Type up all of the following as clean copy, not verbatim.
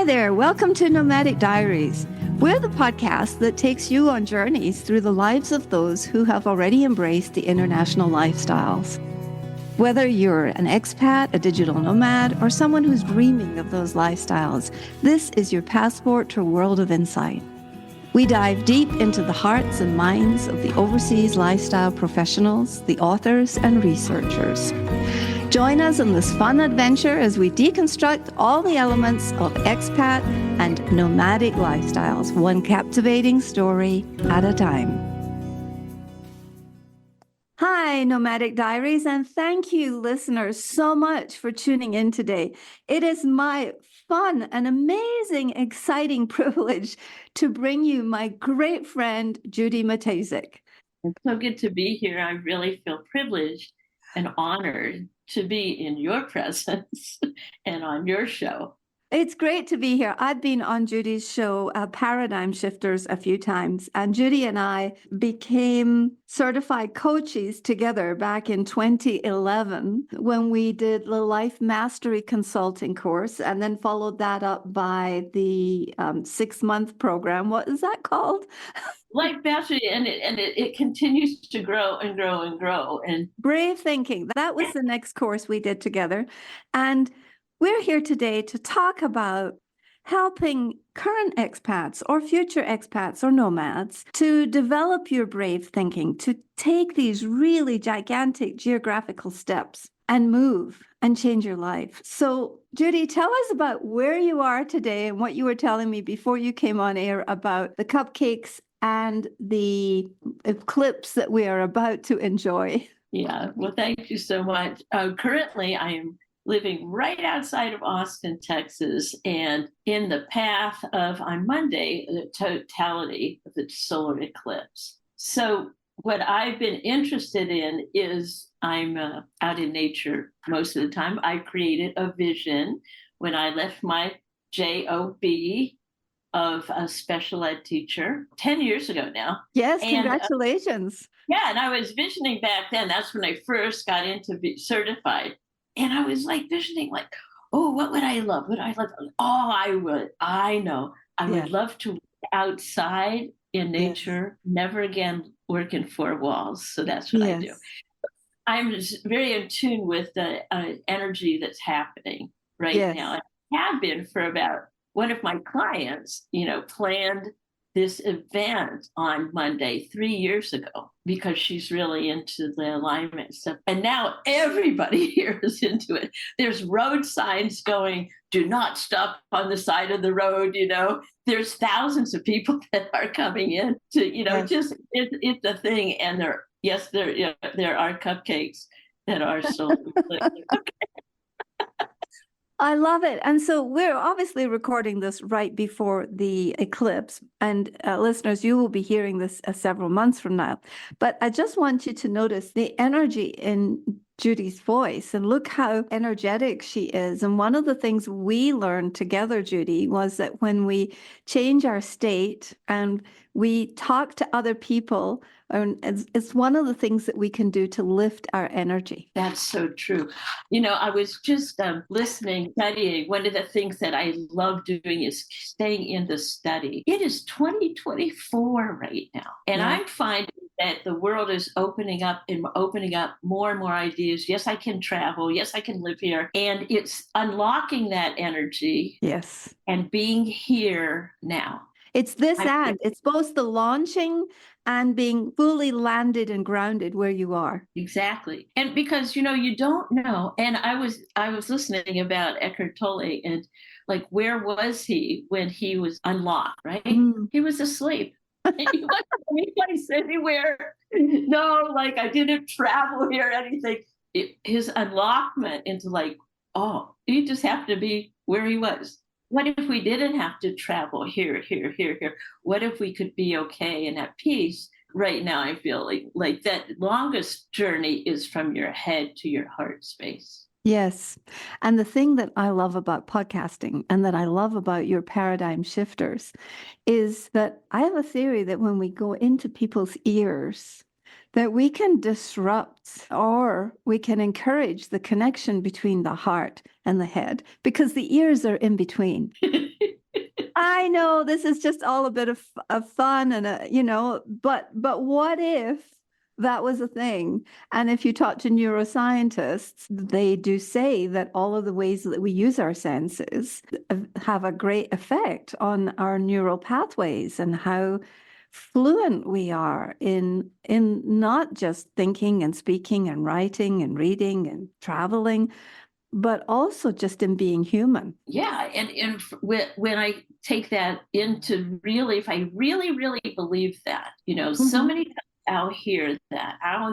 Hi there. Welcome to Nomadic Diaries. We're the podcast that takes you on journeys through the lives of those who have already embraced the international lifestyles. Whether you're an expat, a digital nomad, or someone who's dreaming of those lifestyles, this is your passport to a world of insight. We dive deep into the hearts and minds of the overseas lifestyle professionals, the authors, and researchers. Join us in this fun adventure as we deconstruct all the elements of expat and nomadic lifestyles, one captivating story at a time. Hi, Nomadic Diaries, and thank you, listeners, so much for tuning in today. It is my fun and amazing, exciting privilege to bring you my great friend, Judy Matejczyk. It's so good to be here. I really feel privileged and honored to be in your presence and on your show. It's great to be here. I've been on Judy's show, Paradigm Shifters, a few times, and Judy and I became certified coaches together back in 2011 when we did the Life Mastery Consulting course, and then followed that up by the 6-month program. What is that called? Life Mastery, and it continues to grow and grow and grow. And Brave Thinking. That was the next course we did together. And we're here today to talk about helping current expats or future expats or nomads to develop your brave thinking, to take these really gigantic geographical steps and move and change your life. So, Judy, tell us about where you are today and what you were telling me before you came on air about the cupcakes and the eclipse that we are about to enjoy. Yeah, well, thank you so much. Currently, I am living right outside of Austin, Texas, and in the path of, on Monday, the totality of the solar eclipse. So what I've been interested in is I'm out in nature most of the time. I created a vision when I left my job of a special ed teacher 10 years ago now. Yes, congratulations. And I was visioning back then. That's when I first got into be certified. And I was like visioning like, oh, what would I love? Would I love? Oh, I would. I know. I would love to work outside in nature, never again work in 4 walls. So that's what I do. I'm just very in tune with the energy that's happening right now. I have been for about, one of my clients, planned this event on Monday 3 years ago because she's really into the alignment stuff. And now everybody here is into it. There's road signs going, do not stop on the side of the road, There's thousands of people that are coming in to, just, it's a thing. And there are cupcakes that are sold. I love it. And so we're obviously recording this right before the eclipse. And listeners, you will be hearing this several months from now. But I just want you to notice the energy in Judy's voice and look how energetic she is. And one of the things we learned together, Judy, was that when we change our state and we talk to other people, it's one of the things that we can do to lift our energy. That's so true. I was just listening, studying. One of the things that I love doing is staying in the study. It is 2024 right now. And I'm finding that the world is opening up more and more ideas. Yes, I can travel. Yes, I can live here. And it's unlocking that energy. Yes. And being here now. It's it's both the launching and being fully landed and grounded where you are. Exactly. And because, you don't know. And I was listening about Eckhart Tolle and like, where was he when he was unlocked, right? He was asleep. And he wasn't any place anywhere. No, like I didn't travel here or anything. His unlockment into like, oh, he just happened to be where he was. What if we didn't have to travel here? What if we could be okay and at peace? Right now, I feel like that longest journey is from your head to your heart space. Yes. And the thing that I love about podcasting and that I love about your paradigm shifters is that I have a theory that when we go into people's ears, that we can disrupt or we can encourage the connection between the heart and the head because the ears are in between. I know this is just all a bit of fun and but what if that was a thing? And if you talk to neuroscientists, they do say that all of the ways that we use our senses have a great effect on our neural pathways and how fluent we are in not just thinking and speaking and writing and reading and traveling, but also just in being human. Yeah, and when I take that into really, if I really believe that, so many times I'll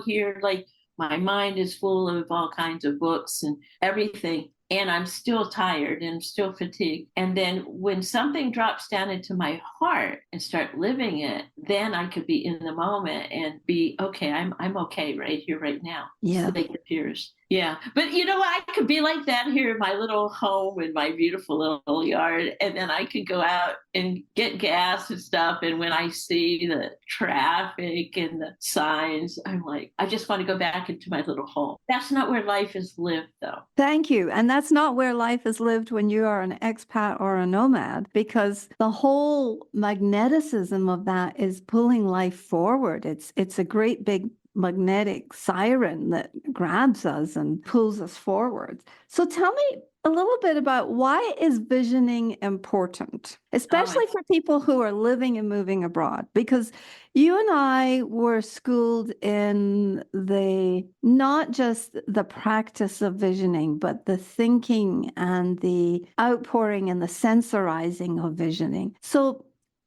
hear like my mind is full of all kinds of books and everything, and I'm still tired and still fatigued. And then when something drops down into my heart and start living it, then I could be in the moment and be okay. I'm okay right here, right now. Yeah. It appears. Yeah. But I could be like that here in my little home in my beautiful little yard. And then I could go out and get gas and stuff. And when I see the traffic and the signs, I'm like, I just want to go back into my little home. That's not where life is lived, though. Thank you. And that's not where life is lived when you are an expat or a nomad, because the whole magneticism of that is pulling life forward. It's a great big magnetic siren that grabs us and pulls us forward. So tell me a little bit about why is visioning important, especially for people who are living and moving abroad, because you and I were schooled in not just the practice of visioning, but the thinking and the outpouring and the sensorizing of visioning. So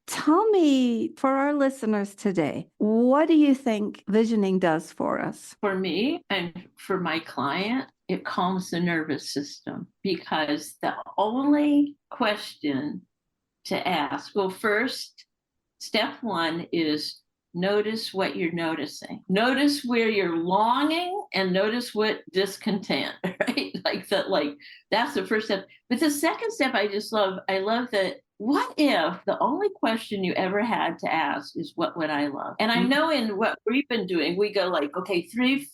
tell me, for our listeners today, what do you think visioning does for us? For me and for my client, it calms the nervous system, because the only question to ask, well, first, step one is notice what you're noticing. Notice where you're longing and notice what discontent, right? That's the first step. But the second step, I love that. What if the only question you ever had to ask is, what would I love? And I know in what we've been doing, we go like, okay, 3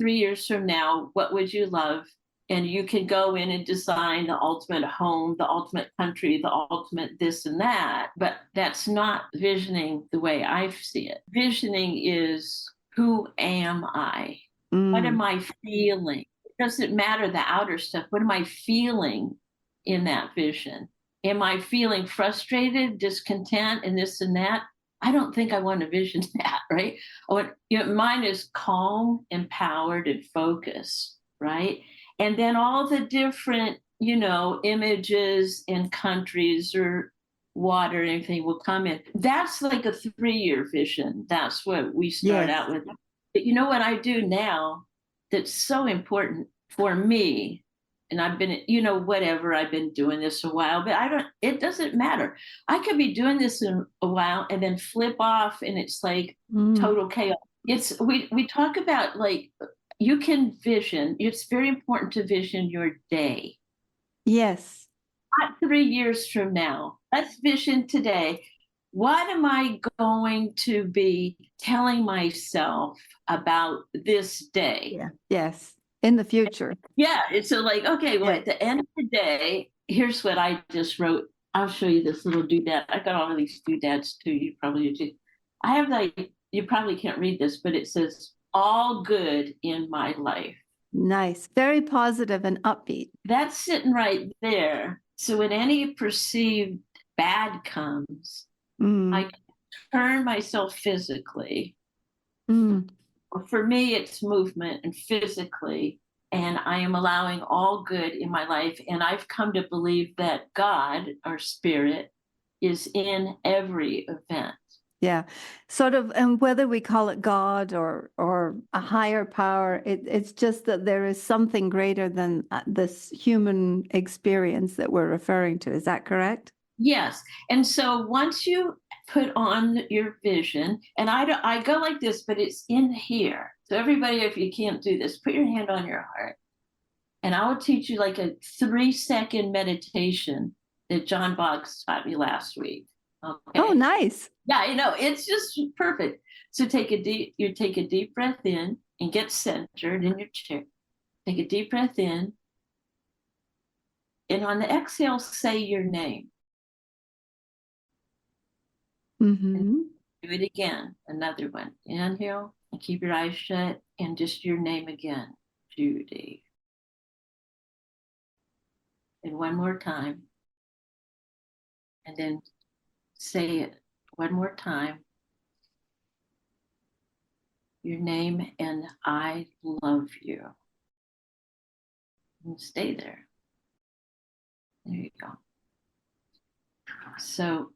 years from now, what would you love? And you can go in and design the ultimate home, the ultimate country, the ultimate this and that. But that's not visioning the way I see it. Visioning is, who am I? What am I feeling? It doesn't matter the outer stuff. What am I feeling in that vision? Am I feeling frustrated, discontent, and this and that? I don't think I want to vision that, right? Mine is calm, empowered, and focused, right? And then all the different, images and countries or water and everything will come in. That's like a 3-year vision. That's what we start out with. But you know what I do now that's so important for me? And I've been, whatever, I've been doing this a while, but it doesn't matter. I could be doing this in a while and then flip off and it's like total chaos. We talk about like, you can vision. It's very important to vision your day. Yes. Not 3 years from now. Let's vision today. What am I going to be telling myself about this day? Yeah. Yes. In the future. Yeah. It's like, okay, well, at the end of the day, here's what I just wrote. I'll show you this little doodad. I got all of these doodads too. You probably do. I have you probably can't read this, but it says, all good in my life. Nice. Very positive and upbeat. That's sitting right there. So when any perceived bad comes, I can turn myself physically. For me, it's movement and physically, and I am allowing all good in my life. And I've come to believe that God, our spirit, is in every event. Yeah, sort of, and whether we call it God or a higher power, it's just that there is something greater than this human experience that we're referring to. Is that correct? Yes. And so once you put on your vision, and I go like this, but it's in here. So everybody, if you can't do this, put your hand on your heart. And I will teach you like a 3-second meditation that John Boggs taught me last week. Okay. Oh, nice. Yeah, it's just perfect. So you take a deep breath in and get centered in your chair. Take a deep breath in. And on the exhale, say your name. And Mm-hmm. do it again. Another one. Inhale and keep your eyes shut and just your name again, Judy. And one more time. And then say it one more time. Your name and I love you. And stay there. There you go. So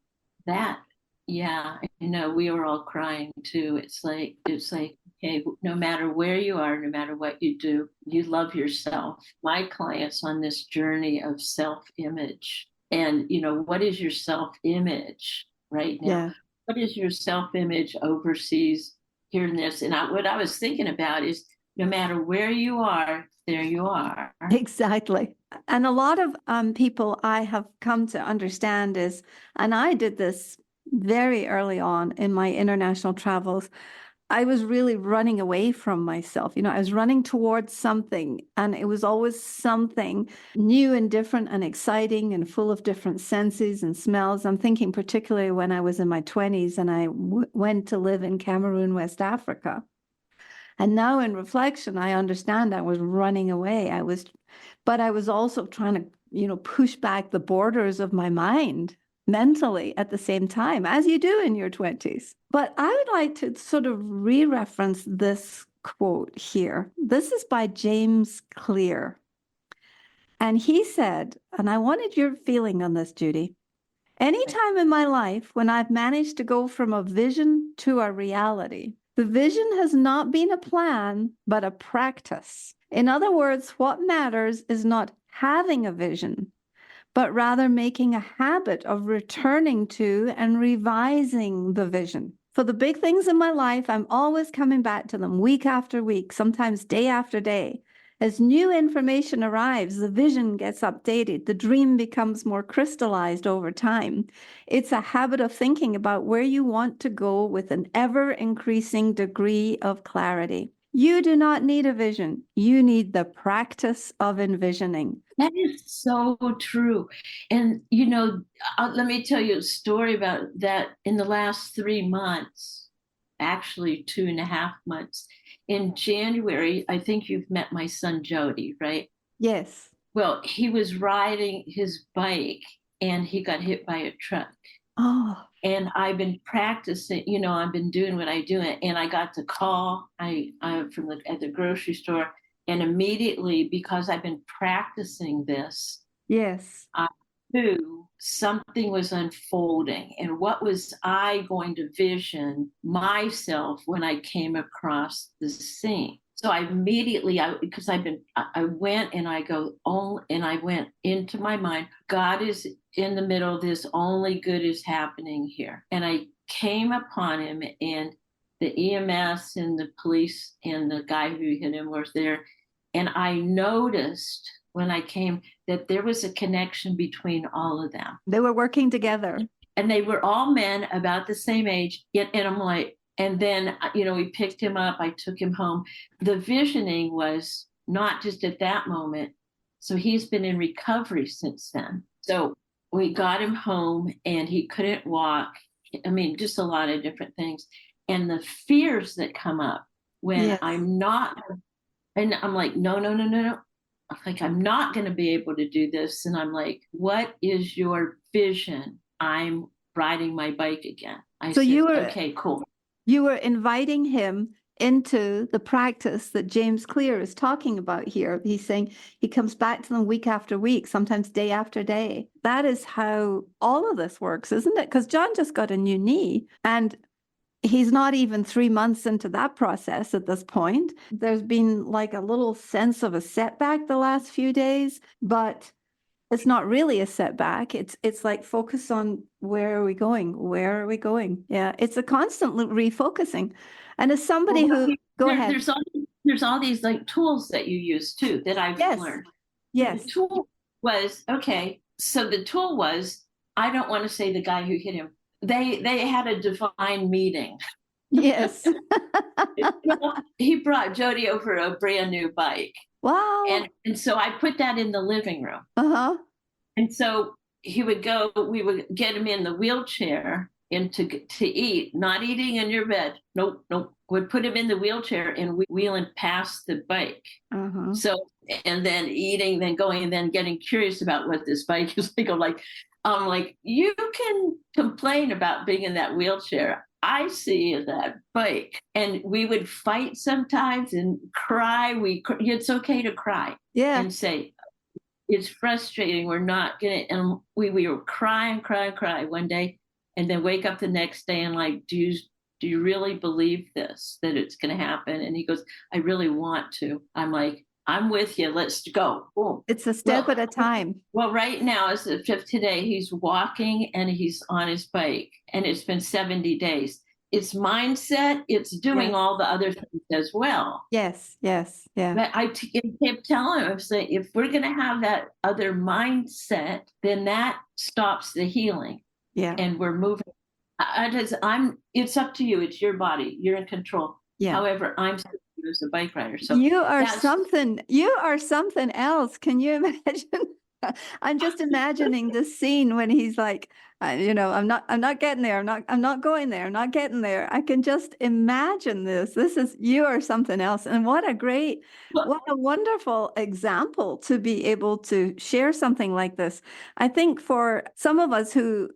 that, yeah, we were all crying too. It's like, okay, no matter where you are, no matter what you do, you love yourself. My clients on this journey of self-image, and what is your self-image right now? Yeah. What is your self-image overseas here in this? And what I was thinking about is no matter where you are, there you are. Exactly. And a lot of people I have come to understand is, and I did this very early on in my international travels, I was really running away from myself. I was running towards something, and it was always something new and different and exciting and full of different senses and smells. I'm thinking particularly when I was in my 20s and I went to live in Cameroon, West Africa. And now in reflection, I understand I was running away. But I was also trying to, push back the borders of my mind mentally at the same time, as you do in your 20s. But I would like to sort of re-reference this quote here. This is by James Clear. And he said, and I wanted your feeling on this, Judy. Any time in my life when I've managed to go from a vision to a reality, the vision has not been a plan, but a practice. In other words, what matters is not having a vision, but rather making a habit of returning to and revising the vision. For the big things in my life, I'm always coming back to them week after week, sometimes day after day. As new information arrives, the vision gets updated. The dream becomes more crystallized over time. It's a habit of thinking about where you want to go with an ever-increasing degree of clarity. You do not need a vision. You need the practice of envisioning. That is so true. And, let me tell you a story about that. In the last 3 months, actually 2.5 months, in January, I think you've met my son, Jody, right? Yes. Well, he was riding his bike and he got hit by a truck. Oh. And I've been practicing, I've been doing what I do. And I got the call at the grocery store. And immediately, because I've been practicing this, Yes. I knew something was unfolding. And what was I going to vision myself when I came across the scene? So I immediately, because I went and I go, oh, and I went into my mind, God is in the middle of this, only good is happening here. And I came upon him, and the EMS and the police and the guy who hit him was there. And I noticed when I came that there was a connection between all of them. They were working together. And they were all men about the same age. And I'm like, and then, we picked him up. I took him home. The visioning was not just at that moment. So he's been in recovery since then. So we got him home and he couldn't walk. I mean, just a lot of different things. And the fears that come up when Yes. I'm not, and I'm like, no. I'm like, I'm not going to be able to do this. And I'm like, what is your vision? I'm riding my bike again. Okay, cool. You were inviting him into the practice that James Clear is talking about here. He's saying he comes back to them week after week, sometimes day after day. That is how all of this works, isn't it? Because John just got a new knee, and he's not even 3 months into that process at this point. There's been like a little sense of a setback the last few days, but it's not really a setback. It's like focus on where are we going? Where are we going? Yeah, it's a constant refocusing. And as somebody who go ahead. There's all these like tools that you use too that I've learned. Yes. The tool was okay. So the tool was, I don't want to say the guy who hit him. They had a divine meeting. Yes. He brought Jody over a brand new bike. Wow. And so I put that in the living room. Uh-huh. And so we would get him in the wheelchair and to eat, not eating in your bed. Nope, nope. Would put him in the wheelchair and wheeling past the bike. So, and then eating, then going, and then getting curious about what this bike is like. I'm like, you can complain about being in that wheelchair. I see that bike. And we would fight sometimes and cry. It's okay to cry. Yeah. And say, it's frustrating. We're not gonna, and we were cry one day, and then wake up the next day and like, do you really believe this, that it's gonna happen? And he goes, I really want to. I'm like, I'm with you. Let's go. Boom. It's a step at a time. Well, right now, as of today, he's walking and he's on his bike, and it's been 70 days. It's mindset. It's doing all the other things as well. Yes. Yeah. But I kept telling him, I'm saying, if we're going to have that other mindset, then that stops the healing. Yeah. And we're moving. It's up to you. It's your body. You're in control. Yeah. However, I'm as a bike rider. So you are something else. Can you imagine? I'm just imagining this scene when he's like, I'm not getting there. I'm not going there. I'm not getting there. I can just imagine this. You are something else. And what a wonderful example to be able to share something like this. I think for some of us who,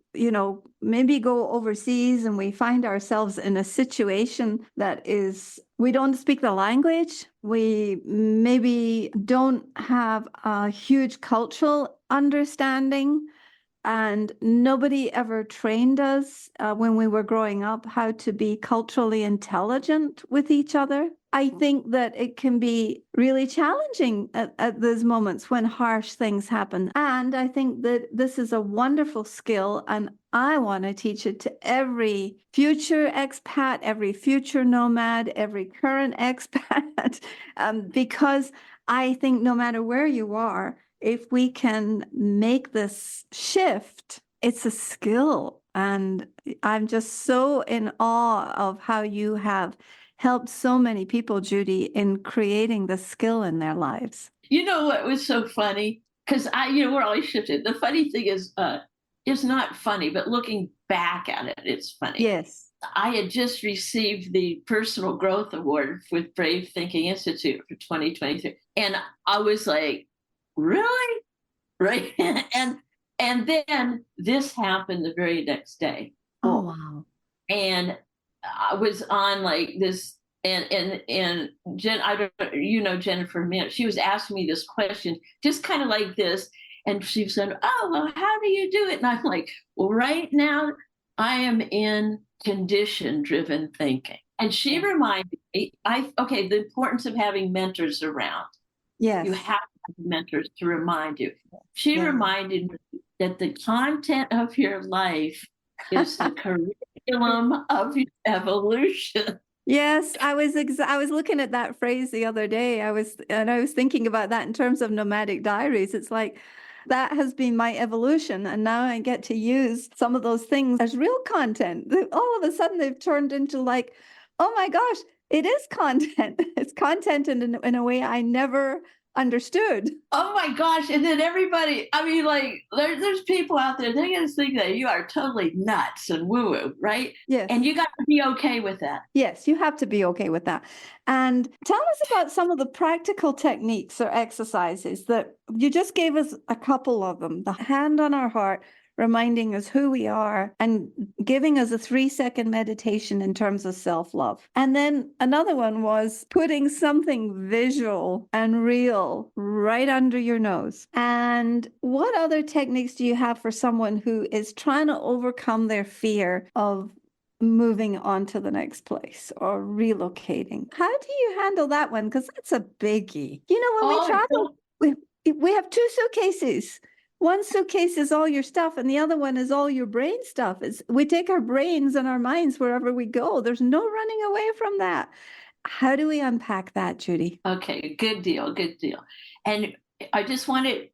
maybe go overseas and we find ourselves in a situation that is, we don't speak the language. We maybe don't have a huge cultural understanding, and nobody ever trained us when we were growing up how to be culturally intelligent with each other. I think that it can be really challenging at those moments when harsh things happen. And I think that this is a wonderful skill, and I want to teach it to every future expat, every future nomad, every current expat, because I think no matter where you are, if we can make this shift, it's a skill. And I'm just so in awe of how you have helped so many people, Judy, in creating the skill in their lives. You know what was so funny? Because we're always shifted. The funny thing is, it's not funny, but looking back at it, it's funny. Yes. I had just received the Personal Growth Award with Brave Thinking Institute for 2023. And I was like, really? Right? and then this happened the very next day. Oh, wow. And I was on like this, and Jen, I don't, Jennifer, she was asking me this question, just kind of like this. And she said, oh, well, how do you do it? And I'm like, well, right now I am in condition-driven thinking. And she reminded me, the importance of having mentors around. Yes. You have to have mentors to remind you. She reminded me that the content of your life is the curriculum of your evolution. Yes, I was looking at that phrase the other day. I was thinking about that in terms of Nomadic Diaries. It's like, that has been my evolution, and now I get to use some of those things as real content. All of a sudden, they've turned into like, oh my gosh, it is content. It's content in a way I never understood. Oh my gosh. And then everybody, there's people out there, they're going to think that you are totally nuts and woo-woo, right? Yes. And you got to be okay with that. Yes, you have to be okay with that. And tell us about some of the practical techniques or exercises that you just gave us a couple of them. The hand on our heart, reminding us who we are, and giving us a 3-second meditation in terms of self-love. And then another one was putting something visual and real right under your nose. And what other techniques do you have for someone who is trying to overcome their fear of moving on to the next place or relocating? How do you handle that one? Because that's a biggie. When we travel, we have 2 suitcases. One suitcase is all your stuff, and the other one is all your brain stuff. We take our brains and our minds wherever we go. There's no running away from that. How do we unpack that, Judy? Okay, good deal. And I just want to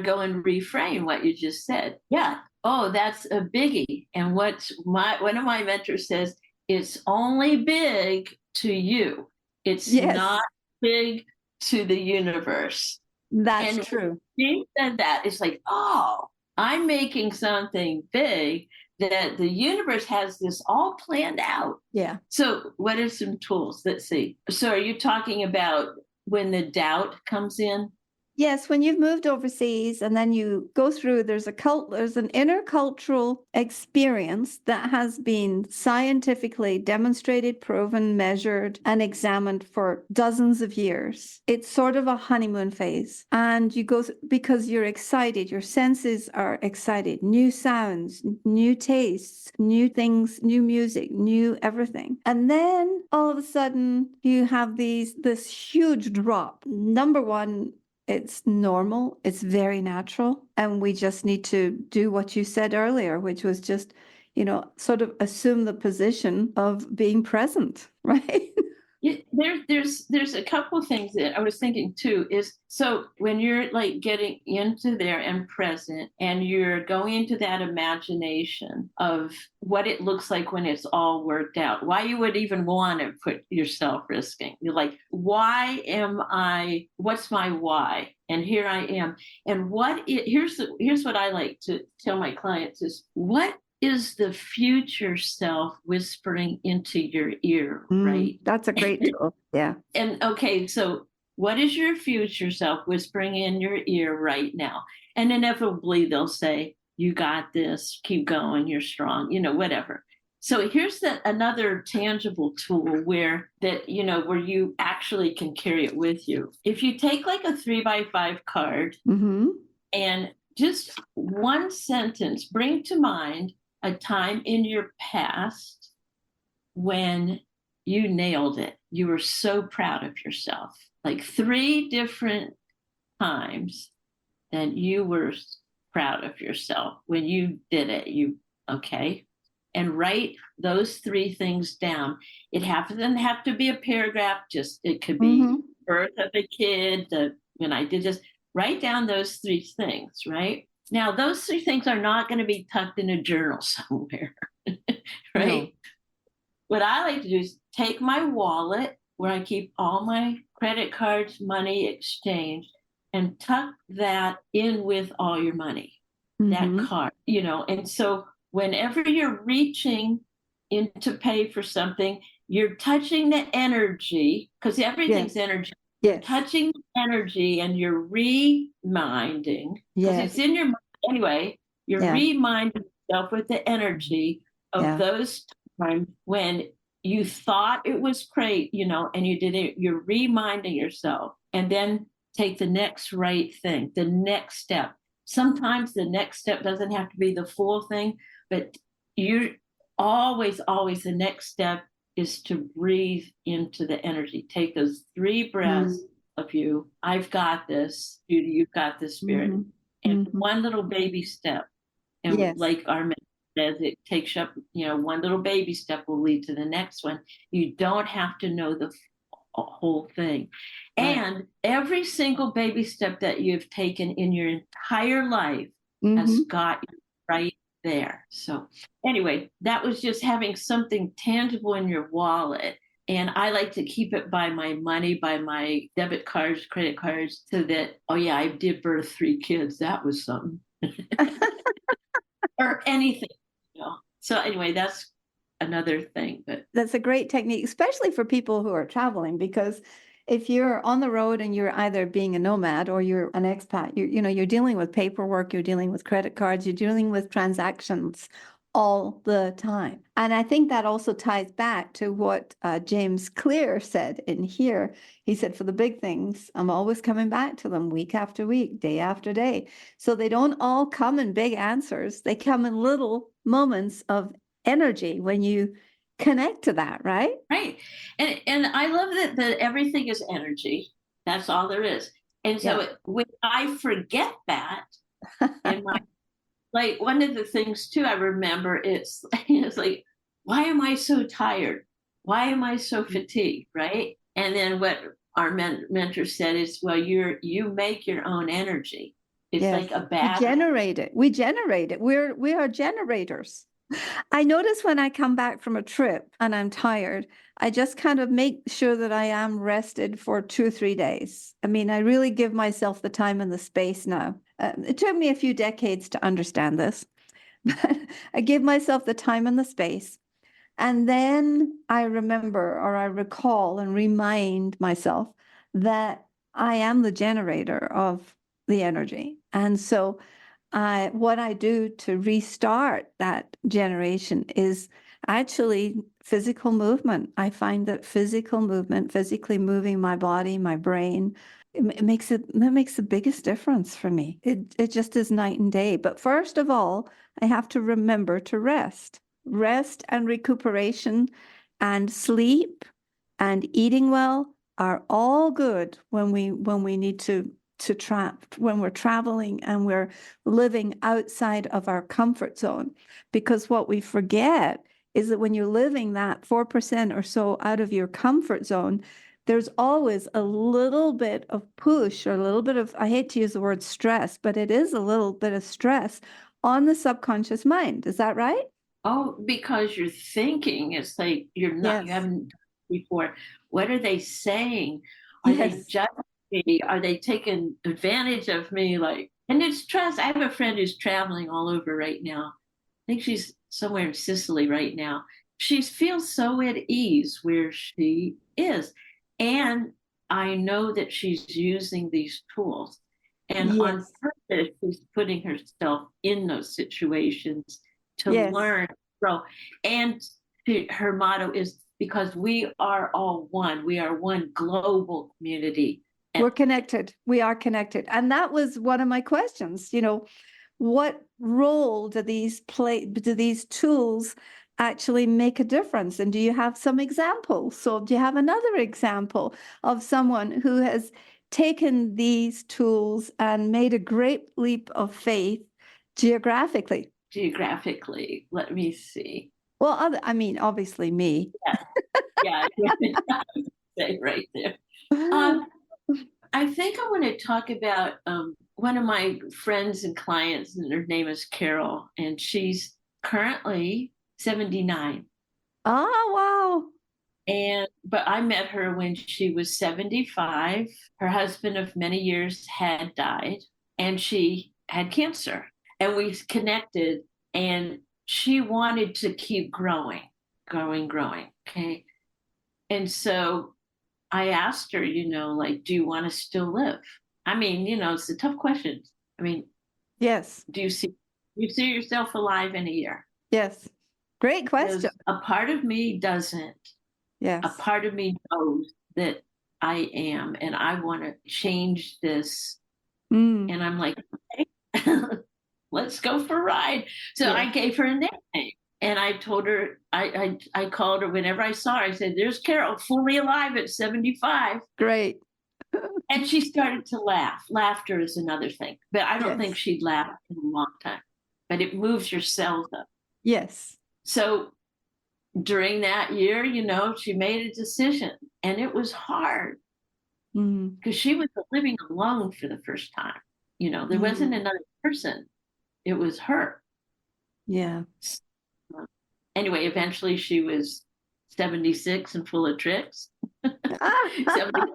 go and reframe what you just said. Yeah. Oh, that's a biggie. And one of my mentors says, it's only big to you. It's not big to the universe. That's true. She said that. It's like, oh, I'm making something big, that the universe has this all planned out. Yeah. So what are some tools? Let's see. So are you talking about when the doubt comes in? Yes, when you've moved overseas and then you go through, there's an intercultural experience that has been scientifically demonstrated, proven, measured, and examined for dozens of years. It's sort of a honeymoon phase. And you go because you're excited, your senses are excited, new sounds, new tastes, new things, new music, new everything. And then all of a sudden you have this huge drop. Number one, it's normal. It's very natural. And we just need to do what you said earlier, which was just, sort of assume the position of being present, right? Yeah, there's a couple things that I was thinking too, is so when you're like getting into there and present and you're going into that imagination of what it looks like when it's all worked out, why you would even want to put yourself risking. You're like, what's my why? And here I am. And here's what I like to tell my clients is, what is the future self whispering into your ear, right? That's a great tool. Yeah. And okay, so what is your future self whispering in your ear right now? And inevitably they'll say, you got this, keep going, you're strong, whatever. So here's another tangible tool where you actually can carry it with you. If you take like a 3x5 card and just one sentence, bring to mind a time in your past when you nailed it. You were so proud of yourself. Like 3 different times that you were proud of yourself when you did it. Okay. And write those 3 things down. It doesn't have to be a paragraph. It could be birth of a kid, when I did this. Write down those 3 things, right? Now, those 3 things are not going to be tucked in a journal somewhere, right? No. What I like to do is take my wallet where I keep all my credit cards, money exchanged, and tuck that in with all your money, that card, and so whenever you're reaching in to pay for something, you're touching the energy, because everything's energy. Yes. Touching energy, and you're reminding, because it's in your mind anyway, you're reminding yourself with the energy of those times when you thought it was great, and you did it. You're reminding yourself, and then take the next right thing, the next step. Sometimes the next step doesn't have to be the full thing, but you're always the next step is to breathe into the energy. Take those 3 breaths of you. I've got this, Judy, you've got this, spirit. And one little baby step. And like our mentor says, it takes up, one little baby step will lead to the next one. You don't have to know the whole thing. Right. And every single baby step that you've taken in your entire life has got you right there. So anyway, that was just having something tangible in your wallet. And I like to keep it by my money, by my debit cards, credit cards, so that, I did birth 3 kids. That was something. Or anything, So anyway, that's another thing. But that's a great technique, especially for people who are traveling, because if you're on the road and you're either being a nomad or you're an expat, you're dealing with paperwork, you're dealing with credit cards, you're dealing with transactions all the time. And I think that also ties back to what James Clear said in here. He said, for the big things, I'm always coming back to them week after week, day after day. So they don't all come in big answers. They come in little moments of energy when you connect to that, right? Right. And I love that everything is energy. That's all there is. And so when I forget that in my like, one of the things too I remember is like, why am I so tired? Why am I so fatigued? Right. And then what our mentor said is, well, you make your own energy. It's like a battery. We generate it. We are generators. I notice when I come back from a trip and I'm tired, I just kind of make sure that I am rested for 2 or 3 days. I mean, I really give myself the time and the space now. It took me a few decades to understand this, but I give myself the time and the space. And then I remember, or I recall and remind myself that I am the generator of the energy. And so what I do to restart that generation is actually physical movement. I find that physical movement, physically moving my body, my brain, it makes the biggest difference for me. It just is night and day. But first of all, I have to remember to rest. Rest and recuperation and sleep and eating well are all good when we need to when we're traveling and we're living outside of our comfort zone. Because what we forget is that when you're living that 4% or so out of your comfort zone, there's always a little bit of push or a little bit of, I hate to use the word stress, but it is a little bit of stress on the subconscious mind. Is that right? Oh, because you're thinking, it's like you're not, you Yes. haven't done it before. What are they saying? Are they Yes. judging me? Are they taking advantage of me? Like, and it's trust. I have a friend who's traveling all over right now. I think she's somewhere in Sicily right now. She feels so at ease where she is. And I know that she's using these tools. And on Yes. purpose, she's putting herself in those situations to Yes. learn, grow. And her motto is because we are all one. We are one global community. We're And connected. We are connected. And that was one of my questions. What role do these tools actually make a difference? And do you have some examples? So do you have another example of someone who has taken these tools and made a great leap of faith geographically? geographically, let me see. Well, I mean, obviously me. Yeah, say right there. Um, I think I want to talk about one of my friends and clients, and her name is Carol, and she's currently 79. Oh, wow. But I met her when she was 75. Her husband of many years had died, and she had cancer. And we connected, and she wanted to keep growing, growing, growing. Okay. And so I asked her, like, do you want to still live? I mean, it's a tough question. I mean, Yes. do you see yourself alive in a year? Yes. Great question. Because a part of me doesn't. A Yes. part of me knows that I am, and I want to change this. Mm. And I'm like, okay, let's go for a ride. So Yes. I gave her a nickname. And I told her, I called her whenever I saw her. I said, there's Carol, fully alive at 75. Great. And she started to laugh. Laughter is another thing, but I don't think Yes. she'd laughed in a long time. But it moves your cells up. Yes. So during that year, she made a decision, and it was hard Mm. because she was living alone for the first time. There wasn't Mm. another person, it was her. Yeah. Anyway, eventually she was 76 and full of tricks. 70,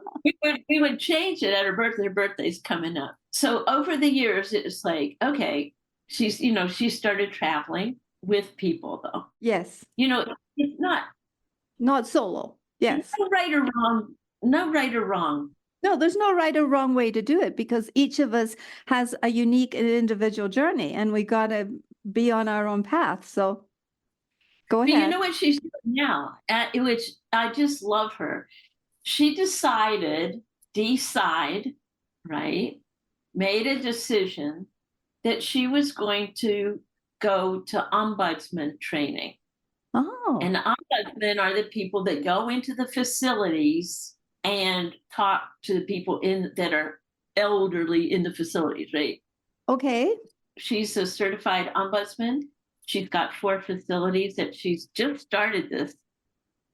we would change it at her birthday. Her birthday's coming up. So over the years, it's like, okay, she started traveling with people though. Yes. It's Not solo. Yes. no right or wrong, no right or wrong. No, there's no right or wrong way to do it because each of us has a unique and individual journey and we got to be on our own path. So go But you ahead. know what she's doing now, which I just love her. She decide, right, made a decision that she was going to go to ombudsman training. Oh, And ombudsmen are the people that go into the facilities and talk to the people that are elderly in the facilities, right? okay. She's a certified ombudsman. She's got 4 facilities that she's just started this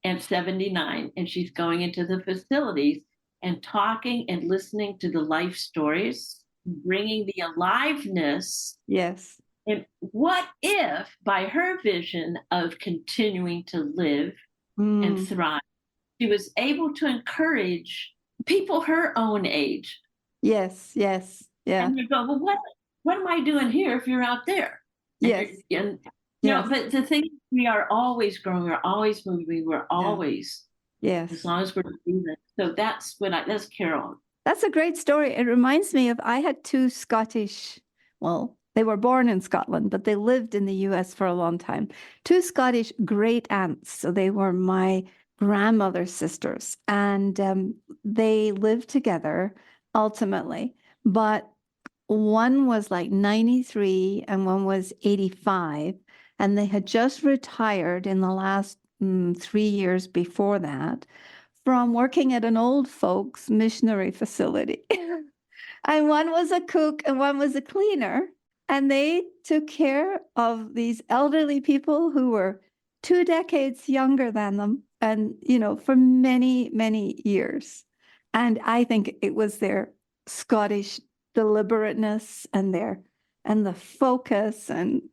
at 79, and she's going into the facilities and talking and listening to the life stories, bringing the aliveness. Yes. And what if, by her vision of continuing to live and Mm. thrive, she was able to encourage people her own age? Yes. Yes. Yeah. And you go, well, what am I doing here if you're out there? Yes. And Yes. but the thing, we are always growing, we're always moving, we're always, Yes. as long as we're doing that. So that's Carol. That's a great story. It reminds me of, I had two Scottish, well, they were born in Scotland, but they lived in the US for a long time. Two Scottish great aunts. So they were my grandmother's sisters, and they lived together ultimately. But one was like 93 and one was 85. And they had just retired in the last 3 years before that from working at an old folks missionary facility. And one was a cook and one was a cleaner. And they took care of these elderly people who were 2 decades younger than them, and, for many, many years. And I think it was their Scottish deliberateness and the focus and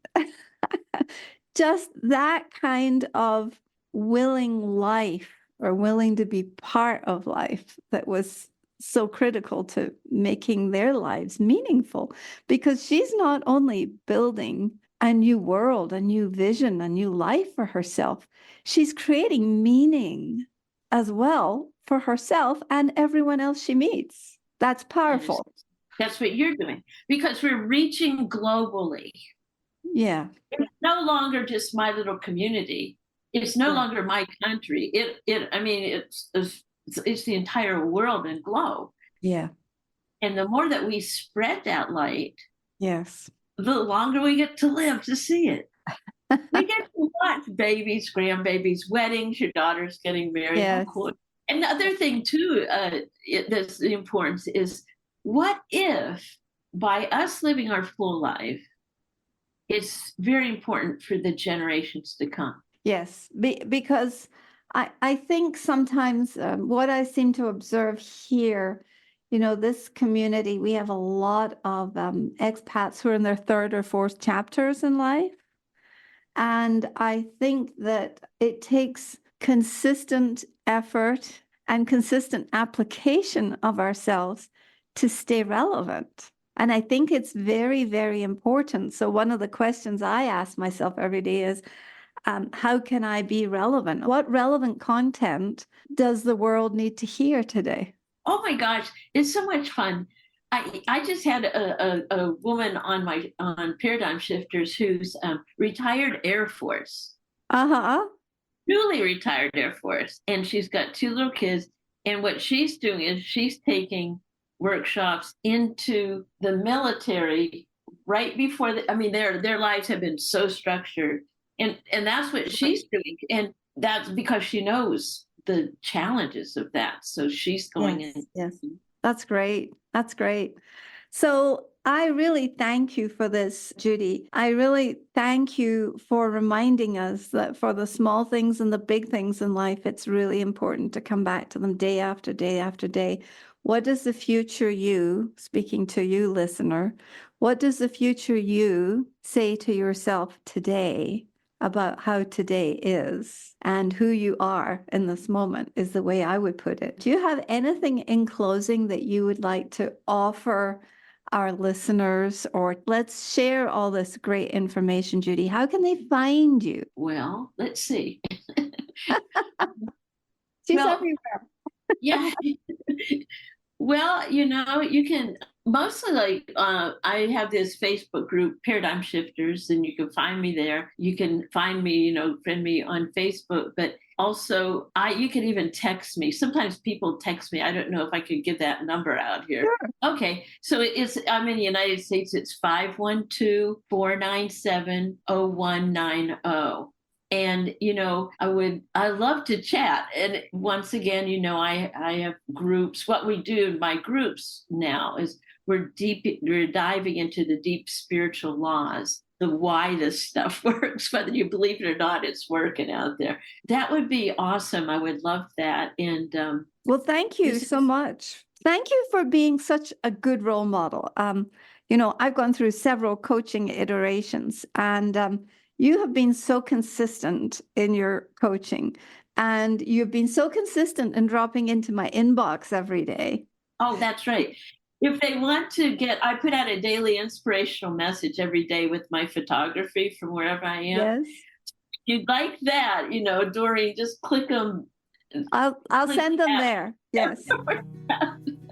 just that kind of willing life, or willing to be part of life, that was so critical to making their lives meaningful. Because she's not only building a new world, a new vision, a new life for herself, she's creating meaning as well for herself and everyone else she meets. That's powerful. That's what you're doing, because we're reaching globally. Yeah. It's no longer just my little community. It's no longer my country. It's the entire world and globe. Yeah. And the more that we spread that light, yes, the longer we get to live to see it. We get to watch babies, grandbabies, weddings, your daughter's getting married. Yes. Cool. And the other thing too, that's the importance is, what if by us living our full life, it's very important for the generations to come. Yes, because I think sometimes what I seem to observe here, this community, we have a lot of expats who are in their third or fourth chapters in life. And I think that it takes consistent effort and consistent application of ourselves to stay relevant. And I think it's very, very important. So one of the questions I ask myself every day is, how can I be relevant? What relevant content does the world need to hear today? Oh my gosh, it's so much fun. I just had a woman on Paradigm Shifters who's retired Air Force. Newly retired Air Force. And she's got two little kids. And what she's doing is she's taking workshops into the military right before their lives have been so structured. And that's what she's doing. And that's because she knows the challenges of that. So she's going in. Yes. That's great. That's great. So I really thank you for this, Judy. I really thank you for reminding us that for the small things and the big things in life, it's really important to come back to them day after day after day. What does the future you, speaking to you, listener, what does the future you say to yourself today about how today is and who you are in this moment, is the way I would put it. Do you have anything in closing that you would like to offer our listeners, or let's share all this great information, Judy? How can they find you? Well, let's see. She's everywhere. Yeah. Well, you can mostly I have this Facebook group, Paradigm Shifters, and you can find me there. You can find me, friend me on Facebook, but also you can even text me. Sometimes people text me. I don't know if I could give that number out here. Sure. Okay. So I'm in the United States. It's 512-497-0190. And, I love to chat. And once again, I have groups. What we do in my groups now is we're diving into the deep spiritual laws, the why this stuff works, whether you believe it or not, it's working out there. That would be awesome. I would love that. And well, thank you so much. Thank you for being such a good role model. I've gone through several coaching iterations, and you have been so consistent in your coaching, and you've been so consistent in dropping into my inbox every day. Oh, that's right. if they want to I put out a daily inspirational message every day with my photography from wherever I am. Yes. If you'd like that, Doreen, just click them. I'll send them there. Yes.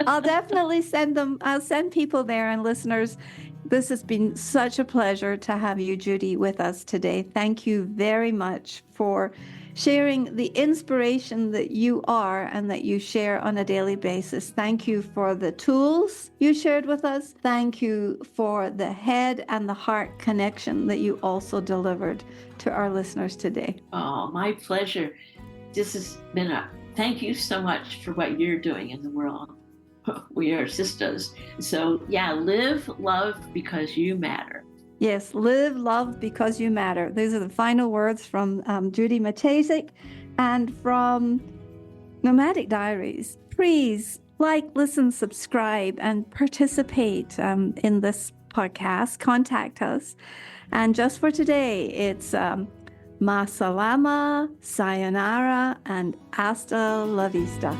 I'll definitely send them. I'll send people there, and listeners, this has been such a pleasure to have you, Judy, with us today. Thank you very much for sharing the inspiration that you are and that you share on a daily basis. Thank you for the tools you shared with us. Thank you for the head and the heart connection that you also delivered to our listeners today. Oh, my pleasure. This has been thank you so much for what you're doing in the world. We are sisters. So yeah, live, love, because you matter. Yes, live, love, because you matter. Those are the final words from Judy Matejczyk and from Nomadic Diaries. Please like, listen, subscribe, and participate in this podcast. Contact us. And just for today, it's Ma salama, sayonara, and hasta la vista.